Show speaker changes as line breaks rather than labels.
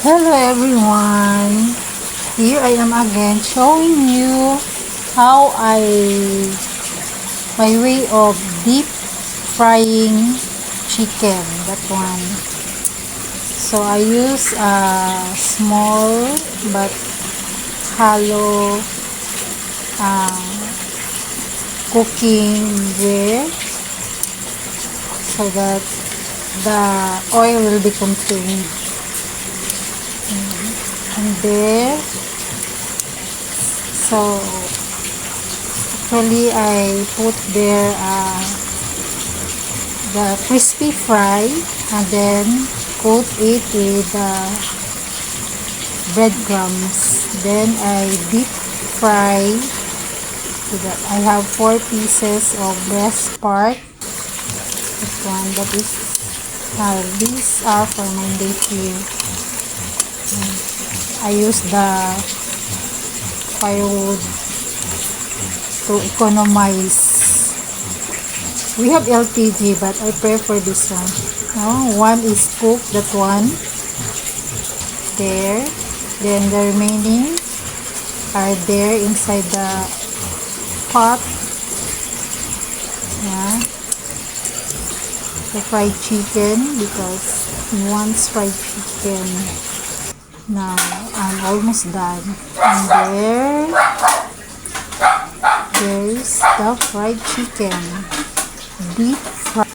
Hello everyone, here I am again showing you how my way of deep frying chicken, that one. So I use a small but hollow cooking ware so that the oil will be contained. And there, so actually I put there the crispy fry and then coat it with breadcrumbs. Then I deep fry so that I have 4 pieces of breast part. This one, that is these are for my nephew. I use the firewood to economize. We have LPG, but I prefer this one. One is cooked, that one there. Then the remaining are there inside the pot. Yeah, the fried chicken, because he wants fried chicken. Now I'm almost done, and there is the fried chicken, deep fried.